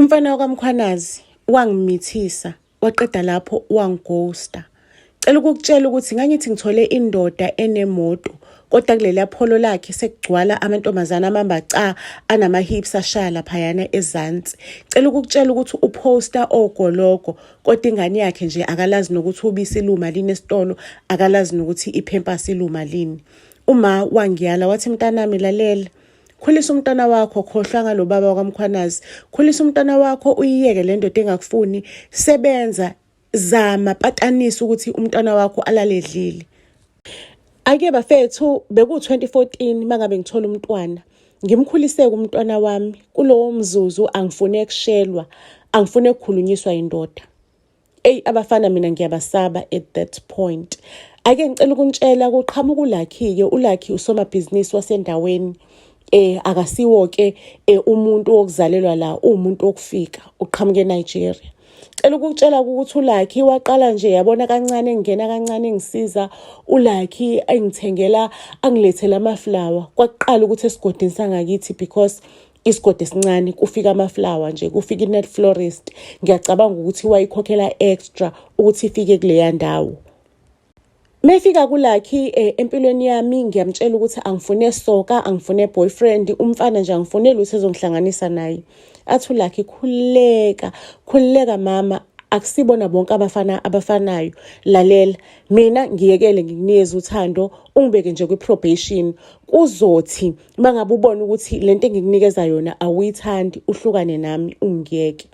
Umfana kaMkhwanazi wangimithisa waqeda lapho wangighosta. Cela ukukutshela ukuthi ngangithi ngithole indoda enemoto kodwa kuleli pholo lakhe sekugcwala amantombazana amambaca anama-hips ashaya laphayana ezansi. Cela ukukutshela ukuthi uposta ogologo kodwa ingane yakhe nje akalazi nokuthi ubisi lumalini esitolo, akalazi nokuthi iPampers lumalini. Uma wangiyala wathi mntanami lalela, khulisa umntwana wakho, khohlwa ngalo baba kaMkhwanazi. Khulisa umntwana wakho uyiyeke le ndoda engakufuni. Sebenza, zama, patanisa ukuthi umntwana wakho alaledlile. Ake bafethu beku-2014 mangabe ngithola umntwana. Ngimkhuliseke umntwana wami. Kulowo mzuzu angifune kushelwa, angifune ukukhulunyiswa indoda. Abafana mina ngiyabasaba at that point. Ake ngicela ukunitshela kuqhamuka uLucky-ke, uLucky usomabhizinisi wasendaweni. Akasiwo-ke umuntu wokuzalelwa la, umuntu wokufika, uqhamuke eNigeria. Cela ukukutshela ukuthi uLucky waqala nje yabona kancane engena kancane engisiza. uLucky engithengela, angilethela amaflower. Kwaqala ukuthi esigodini sangakithi because isigodi esincane kufika amaflower nje, kufika iNet Florist. Ngiyacabanga ukuthi wayikhokhela extra ukuthi ifike kuleya ndawo. Mefika kuLucky empilweni yami ngiyamtshela ukuthi angifune soka, angifune boyfriend, umfana nje angifune lutho ezongihlanganisa naye. Athi uLucky khulileka mama, akusibona bonke abafana abafanayo. Lalela, mina ngiyekele ngikunikeze uthando, ungibeke nje kwi-probation. Kuzothi mangabe ubona ukuthi lento engikunikeza yona awuyithandi, uhlukane nami ungiyeke.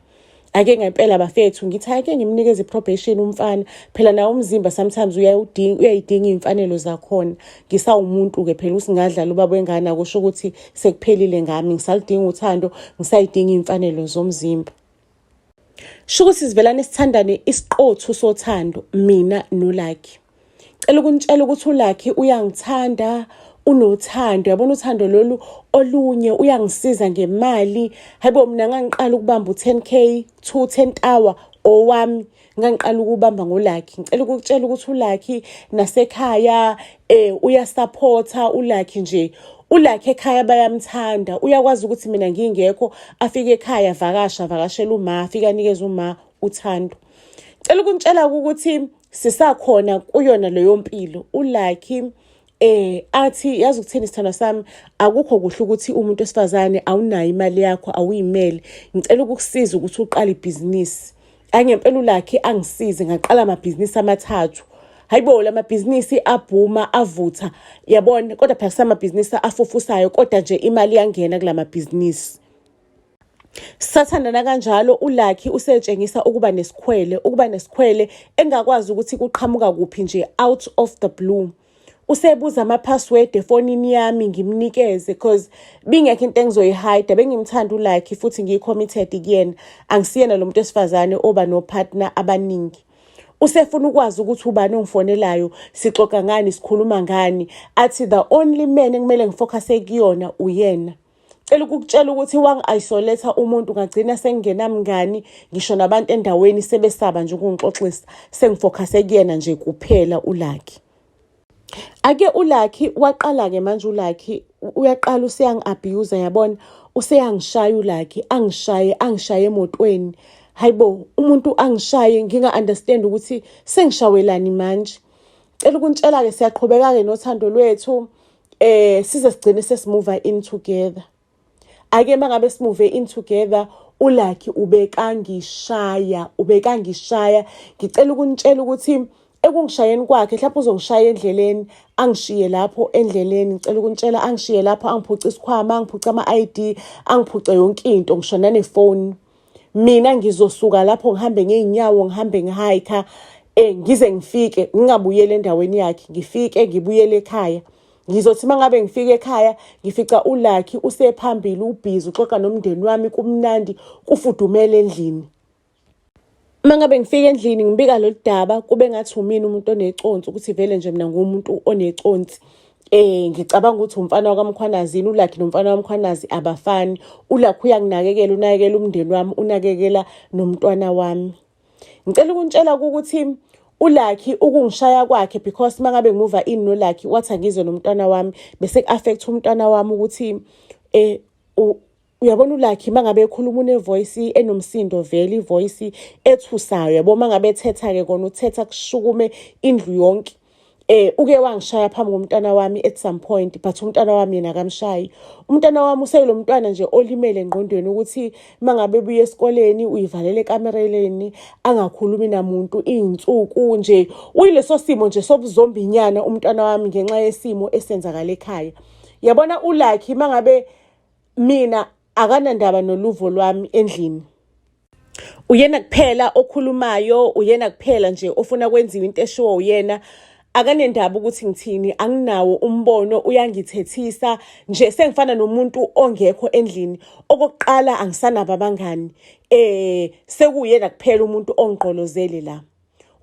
Ake ngempela bafethu ngithi ake ngimnikeze i-probation umfana. Phela nawo umzimba sometimes uyayidinga imfanelo zakhona. Ngisawumuntu-ke phela usingadlala ubaba wengane akusho ukuthi sekuphelile ngami. Ngisalidinga uthando, ngisayidinga imfanelo zomzimba. Shukuthi sivelane sithandane isiqothu sothando mina noLucky. Cela ukunitshela ukuthi uLucky uyangithanda, unothando. Yabona uthando lolu olunye, uyangisiza ngemali. Hayibo mina ngangiqala ukubamba u10K, 10 hour owami ngangiqala ukubamba ngoLucky. Ngicela ukukutshela ukuthi uLucky nasekhaya uyasupporta. uLucky nje, uLucky ekhaya bayamthanda. Uyakwazi ukuthi mina ngingekho afike ekhaya vakashela uma, afika anikeze uma uthando. Ngicela ukunitshela ukuthi sisakhona kuyona leyo mpilo. uLucky athi yazi ukuthini sithando sami, akukho kuhle ukuthi umuntu wesifazane awunayo imali yakho, awuyimele. Ngicela ukukusiza ukuthi uqale ibhizinisi. Angempela uLucky angisize ngaqala amabhizinisi amathathu. Hayibo lamabhizinisi abhuma avutha, yabona, kodwa phela samabhizinisi afufusayo kodwa nje imali yangena kulamabhizinisi. Sathandana kanjalo uLucky usetshengisa ukuba nesikhwele engakwazi ukuthi kuqhamuka kuphi nje out of the blue. Usebuza ama-password efonini yami ngimnikeze because bingekho into engizoyihide. Bengimthanda uLucky futhi ngiyicommitted kuyena. Angisiyena lo muntu wesifazane oba no-partner abaningi. Usefuna ukwazi ukuthi ubani ongifonelayo, sixoxa ngani, sikhuluma ngani. Athi the only man engimele ngifocuse kuyona uyena. Cela ukukutshela ukuthi wangi-isolate umuntu ngagcina sengingenami ngani, ngisho nabantu endaweni sebesaba nje ukungixoxisa. Sengifocuse kuyena nje kuphela uLucky. Ake uLucky waqala-ke manje uLucky uyaqala useyangi-abuse, yabona, useyangishaya uLucky, angishaye emotweni. Hayibo umuntu angishaye nginga-understand ukuthi sengishawelani manje. Cela ukunitshela-ke siyaqhubeka-ke nothando lwethu size sigcine sesimove in together. Ake mangabe simove in together uLucky ubekangishaya. Ngicela ukunitshela ukuthi ekungishayeni kwakhe mhlawumbe uzongishaya endleleni, angishiye lapho endleleni. Ngicela ukunitshela angishiye lapho, angiphuce isikhwama, angiphuce ama-ID, angiphuce yonke into, ngisho nanefoni. Mina ngizosuka lapho ngihambe ngey'nyawo, ngihambe ngihayikha ngize ngifike, ngingabuyeli endaweni yakhe, ngifike ngibuyele ekhaya. Ngizothi mangabe ngifike ekhaya ngifica uLucky usephambili, ubhizi uxoxa nomndeni wami, kumnandi, kufudumele endlini. Mangabe ngifika endlini ngibika lolu daba kube ngathi umina umuntu oneconsi, ukuthi vele nje mina ngumuntu oneconsi. Ngicabanga ukuthi umfana wakaMkhwanazi, uLucky nomfana wakaMkhwanazi abafani. uLucky uyanginakekela, unakekela umndeni wami, unakekela nomntwana wami. Ngicela ukunitshela ukuthi uLucky ukungishaya kwakhe because mangabe ngimuva in noLucky wathi angizwe nomntwana wami bese ku-affect umntwana wami ukuthi uyabona uLucky mangabe ekhuluma unevoice enomsindo vele, ivoice ethusayo, yabo mangabe ethetha-ke kona uthetha kushukume indlu yonke. Uke wangishaya phambi komntana wami at some point, but umntana wami yena akamshayi. Umntana wami useyilo mntwana nje olimele engqondweni ukuthi mangabe buye esikoleni uyivalele ekamereleni, angakhulumi namuntu iy'nsuku nje. Uyileso simo nje sobuzombinyana umntwana wami ngenxa yesimo esenzakala ekhaya. Yabona uLucky mangabe mina akanandaba noluvo lwami endlini. Uyena kuphela okhulumayo, uyena kuphela nje ofuna kwenziwa into eshiwo uyena. Akanendaba ukuthi ngithini, anginawo umbono, uyangithethisa nje sengifana nomuntu ongekho endlini. Okokuqala angisanabo abangani. Sekuyena kuphela umuntu ongigqolozele la.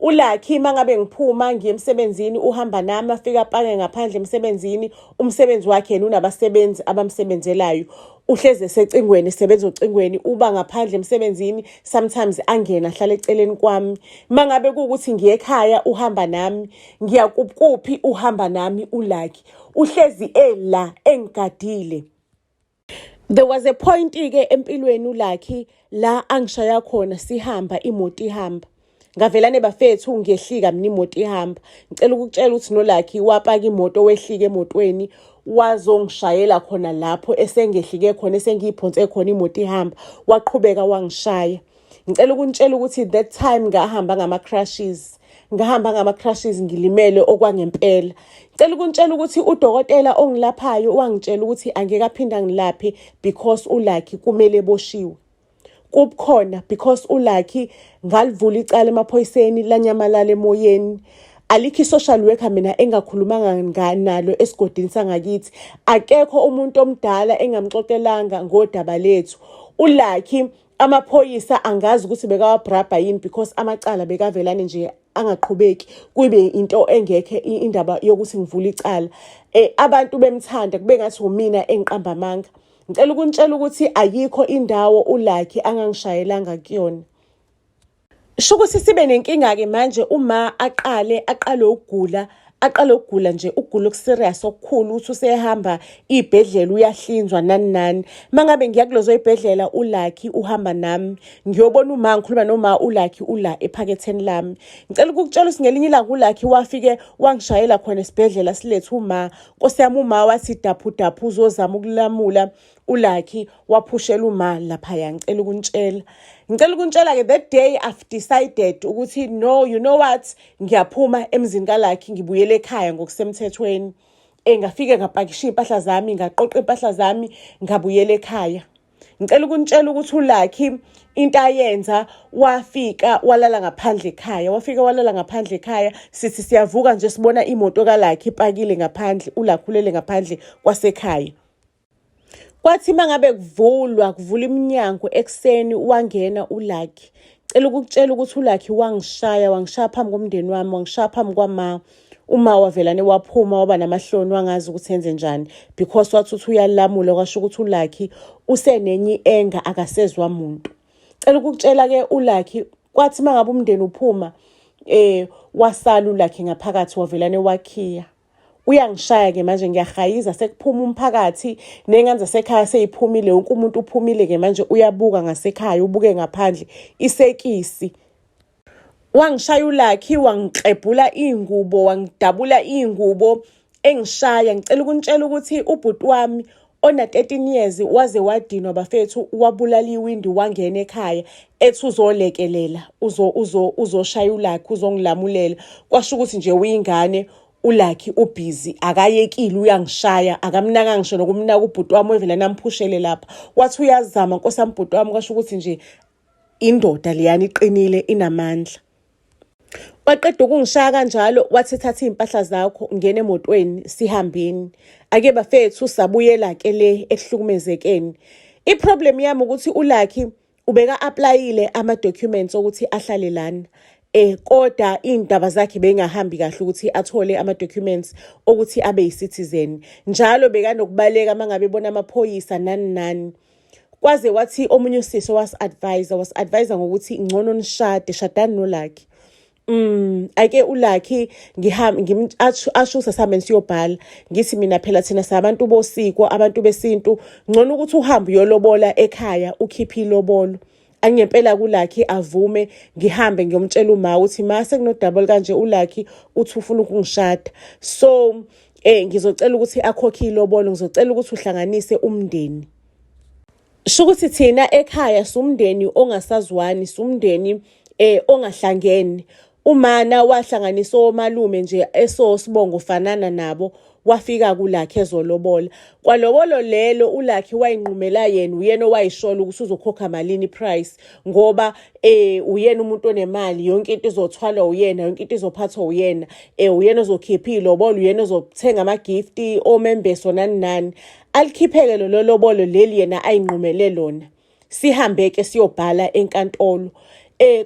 uLucky mangabe ngiphuma ngiye emsebenzini uhamba nami afika apange ngaphandle emsebenzini, umsebenzi wakhe yena unabasebenzi abamsebenzelayo. Uhleze secingweni, sebenza ocingweni, uba ngaphandle emsebenzini, sometimes angena ahlala eceleni kwami. Mangabe kuukuthi ngiye ekhaya uhamba nami, ngiya kuphi uhamba nami uLucky. Uhlezi la engigadile. There was a point-ke empilweni uLucky la angishaya khona sihamba imoto ihamba. Ngavelane bafethu ngehlika mina imoto ihamba. Ngicela ukukutshela ukuthi noLucky wapaka imoto wehlika emotweni wazongishayela khona lapho esengehlike khona esengiyiphonse khona imoto ihamba. Waqhubeka wangishaya. Ngicela ukunitshela ukuthi that time ngahamba ngama-crashes. Ngahamba ngama-crashes ngilimele okwangempela. Ngicela ukunitshela ukuthi udokotela ongilaphayo wangitshela ukuthi angeke aphinda ngilaphe because uLucky kumele eboshiwe. Kubukhona because uLucky ngalivula icala emaphoyiseni lanyamalala emoyeni. Alikho i-social worker mina engakhulumanga nalo esigodini sangakithi. Akekho umuntu omdala engamxoxelanga ngodaba lethu. uLucky amaphoyisa angazi ukuthi bekawabrabha yini because amacala bekavelane nje angaqhubeki kube into engekhe indaba yokuthi ngivule icala. Abantu bemthanda kube ngathi umina engiqamba amanga. Ngicela ukunitshela ukuthi ayikho indawo uLucky angangishayelanga kuyona. Shukuthi sibe nenkinga-ke manje uma aqale ukugula nje ukugula okuserious okukhulu ukuthi usehamba ibhedlela uyahlinzwa nani. Mangabe ngiya kulezo ibhedlela uLucky uhamba nami, ngiyobona uma ngikhuluma noma uLucky ula ephaketheni lami. Ngicela ukukutshela ukuthi ngelinye ilanga uLucky wafike wangishayela khona esibhedlela silethe uma. Nkosi yami uma wathi daphu uzozama ukulamula uLucky waphushela uma laphaya. Ngicela ukunitshela-ke that day I've decided ukuthi no, you know what, ngiyaphuma emzini kaLucky ngibuyele ekhaya ngokusemthethweni. Ngafike ngapakisha impahla zami, ngaqoqa impahla zami, ngabuyela ekhaya. Ngicela ukunitshela ukuthi uLucky into ayenza wafika walala ngaphandle ekhaya. Wafika walala ngaphandle ekhaya. Sithi siyavuka nje sibona imoto kaLucky ipakile ngaphandle, uLucky ulele ngaphandle kwasekhaya. Kwathi mangabe kuvula iminyango ekseni wangena uLucky. Cela ukukutshela ukuthi uLucky wangishaya phambi komndeni wami, wangishaya phambi kwama. Uma wavelane waphuma waba namahloni wangazi ukuthi enze njani because wathi uthi uyalamula kwasho ukuthi uLucky usenenye enga akasezwa umuntu. Cela ukukutshela-ke uLucky kwathi mangabe umndeni uphuma wasala uLucky ngaphakathi wavelane wakhiya. Uyangishaya-ke manje ngiyahayiza sekuphuma umphakathi nengane zasekhaya seyiphumile, wonke umuntu uphumile-ke manje uyabuka ngasekhaya, ubuke ngaphandle isekisi. Wangishaya uLucky, wangiklebhula iy'ngubo, wangidabula iy'ngubo engishaya. Ngicela ukunitshela ukuthi ubhuti wami ona 13 years waze wadinwa bafethu, wabulala iwindi wangena ekhaya ethi uzolekelela uzoshaya uLucky, uzongilamulela. Kwasho ukuthi nje uyingane uLucky ubhizi akayekile uyangishaya, akamnaka ngisho nokumnaka ubhuti wami wevela namphushele lapha. Wathi uyazama nkosi yami ubhuti wami, kwasho ukuthi nje indoda leyana iqinile inamandla. Waqeda ukungishaya kanjalo wathi thatha impahla zakho ngene emotweni sihambeni. Ake bafethu sabuyela-ke le ekuhlukumezekeni. Iproblem yami ukuthi uLucky ubeka applyile ama-documents ukuthi ahlale lana. Koda indaba zakhe bengahambi kahle ukuthi athole ama-documents ukuthi abe yi-citizen. Njalo bekanokubaleka mangabe bona amaphoyisa nani. Kwaze wathi omunye usisi was-advisor ngokuthi ngcono nishade, shadani noLucky. ake uLucky ashuse sihambe siyobhala ngithi mina phela thina sabantu bosiko abantu besintu ngcono ukuthi uhambe uyolobola ekhaya ukhiphe ilobolo. Angempela kuLucky avume ngihambe ngiyomtshela uma ukuthi mase kunodouble kanje uLucky uthi ufuna ukungishada. So ngizocela ukuthi akhokhe ilobolo, ngizocela ukuthi uhlanganise umndeni. Shukuthi thina ekhaya sumndeni ongasazwani, sumndeni ongahlangene. Umana wahlanganisa omalume nje esosibongo fanana nabo wafika kuLucky ezolobola. Kwalobolo lelo uLucky wayinqumela yena, uyena owayishola ukuthi uzokhokha malini price ngoba uyena umuntu onemali, yonke into izothwalwa uyena, yonke into izophathwa uyena. Uyena ozokhipha ilobolo, uyena ozothenga ama-gift omembeso nani nani. Alikhipheke lo lobolo leli yena ayinqumele lona. Sihambe ke siyobhala enkantolo.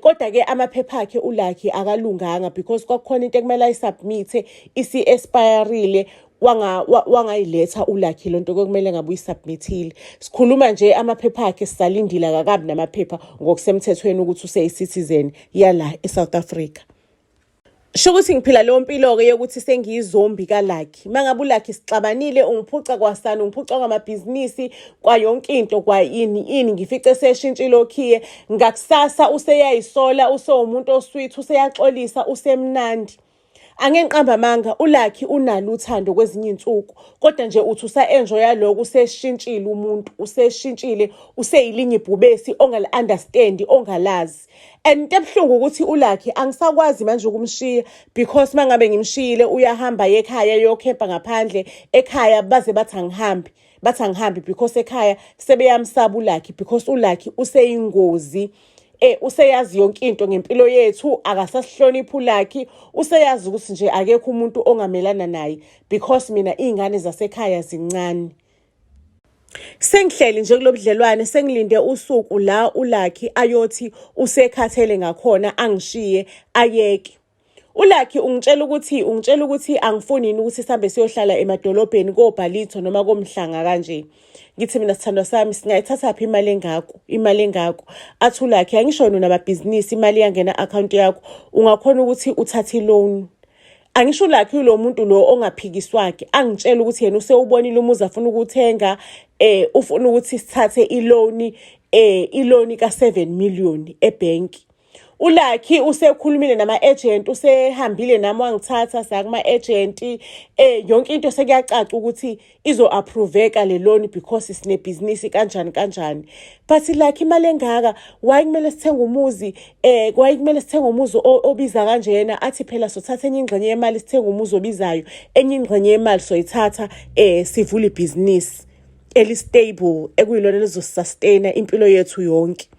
Kodwa ke amaphepha akhe uLucky akalunganga because kwakukhona into ekumele ayisubmit isi-expireile wangayiletha uLucky lonto okumele ngabe uyisubmithile. Sikhuluma nje amaphepha akhe sisalindile akakabi namaphepha ngokusemthethweni ukuthi useyicitizen yala eSouth Africa. Shukuthi ngiphila leyo mpilo ke yokuthi sengiyizombi kaLucky. Mangabe uLucky sixabanile ungiphuca kwasana, ungiphuca ngamabhizinisi kwayonke into kwayini ngifice seshintshile okhiye ngakusasa useyayisola usewumuntu osweet useyaxolisa usemnandi. Angenqamba amanga uLucky unalo uthando kwezinye insuku kodwa nje uthi usa-enjoya lokho useshintshile umuntu useshintshile useyilinye ibhubesi ongali-understand ongalazi. And into ebuhlungu ukuthi uLucky angisakwazi manje ukumshiya because mangabe ngimshiyile uyahamba ekhaya yokhempa ngaphandle ekhaya baze bathi angihambi because ekhaya sebeyamsaba uLucky because uLucky useyingozi. Useyazi yonke into ngempilo yethu akasasihlonipha uLucky, useyazi ukuthi nje akekho umuntu ongamelana naye because mina izingane zasekhaya zincane. Sengihleli nje kulobudlelwane sengilinde usuku la uLucky ayothi usekhathele ngakhona angishiye ayeke. uLucky ungitshela ukuthi angifuni yini ukuthi sihambe siyohlala emadolobheni koBhalitho noma komhlanga kanje. Ngithi mina sithandwa sami singayithatha phi imali engako. Athi uLucky angisho nababhizinisi imali yangena account yakho ungakhona ukuthi uthathe loan. Angisho uLucky lo muntu lo ongaphikiswakhe angitshela ukuthi yena usewubonile umuzi afuna ukuthenga ufuna ukuthi sithathe iloan ka7 million ebank. uLucky usekhulumile nama-agent usehambile nami wangithatha sakuma-agent yonke into sekuyacaca ukuthi izo-approveka le loan because sinebhizinisi kanjani. But Lucky imali engaka why kumele sithenge umuzi why kumele sithenge umuzi obiza kanjena athi phela sothatha enye ingxenye yemali sithenge umuzi obizayo enye ingxenye yemali soyithatha sivule ibhizinisi eli-stable ekuyilona lizosustaina impilo yethu yonke.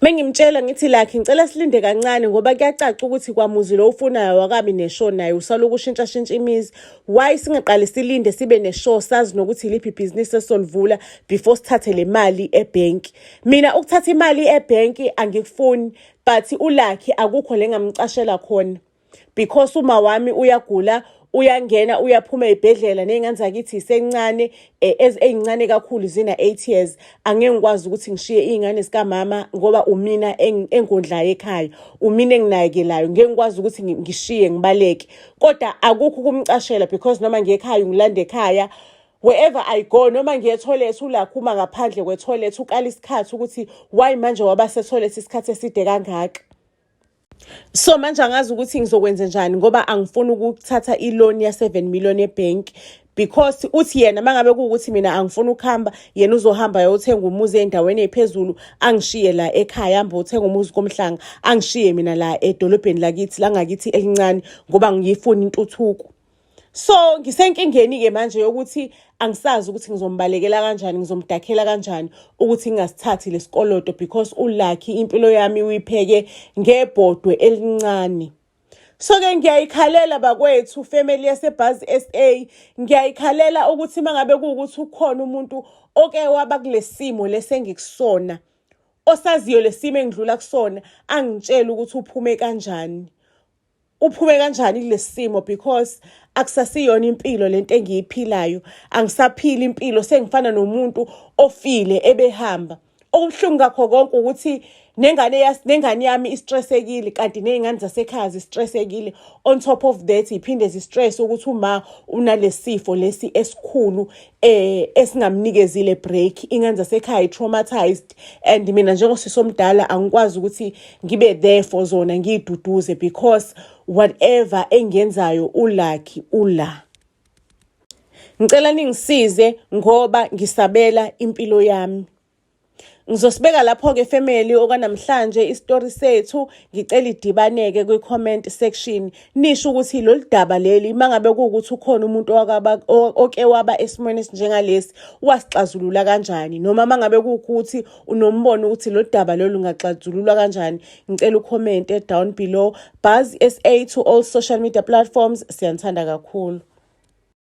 Mengimtshela ngithi Lucky ngicela silinde kancane ngoba kuyacaca ukuthi kwamuzi lo ufunayo wakabi neshow naye usaloku ushintsha imizi. Why singaqali silinde sibe neshow sazi nokuthi iliphi ibhizinisi esolivula before sithathe le mali ebank. Mina ukuthatha imali ebank angikufuni but uLucky akukho lengamcashela khona because uma wami uyagula uyangena uyaphuma ezibhedlela nezingane zakithi isencane ezincane kakhulu zina 8 years angeke ngikwazi ukuthi ngishiye izingane zikamama ngoba umina engondlayo ekhaya umina enginakelayo ngeke ngikwazi ukuthi ngishiye ngibaleke kodwa akukho kumcashela because noma ngiyekhaya ngilanda ekhaya wherever I go noma ngiye toilet uLucky uma ngaphandle kwe toilet ukala isikhathi ukuthi why manje waba se toilet isikhathi eside kangaka. So manje angazi ukuthi ngizokwenza njani ngoba angifuni ukuthatha iloan ya7 million ebank because uthi yena mangabe kuukuthi mina angifuni ukuhamba yena uzohamba ayothenga umuzi endaweni eziphezulu angishiye la ekhaya hamba uthenga umuzi komhlanga angishiye mina la edolobheni lakithi la ngakithi elincane ngoba ngiyifuna intuthuko. So ngisenkingeni ke manje yokuthi angisazi ukuthi ngizombalekela kanjani ngizomdakhela kanjani ukuthi ngingasithathi lesikolodo because uLucky impilo yami uyipheke ngebhodwe elincane. So ke ngiyayikhalela bakwethu family yaseBuzz SA ngiyayikhalela ukuthi mangabe kuukuthi ukhona umuntu oke waba kulesimo lesengikusona osaziyo lesimo engidlula kusona angitshela ukuthi uphume kanjani. Uphume kanjani kulesimo because akusasiyona impilo lento engiyiphilayo angisaphila impilo sengifana nomuntu ofile ebehamba Okubuhlungu ngakho konke ukuthi nengane yami istressekile, kanti ney'ngane zasekhaya zistressekile. On top of that, iphinde zistress ukuthi uma unalesifo lesi esikhulu esingamnikezile break, iy'ngane zasekhaya traumatized, and mina njengosisi omdala angikwazi ukuthi ngibe there for zona ngiyiduduze, because whatever engiyenzayo uLucky ula. Ngicela ningisize ngoba ngisabela impilo yami. Ngizosibeka lapho-ke family okwanamhlanje isitori sethu. Ngicela idibaneke kwi-comment section. Nisho ukuthi lolu daba leli mangabe kuwukuthi ukhona umuntu oke waba esimweni esinjengalesi, wasixazulula kanjani, noma mangabe kuwukuthi unombono ukuthi lolu daba lolu lungaxazululwa kanjani. Ngicela ucommente down below. Buzz SA to all social media platforms. Siyanithanda kakhulu.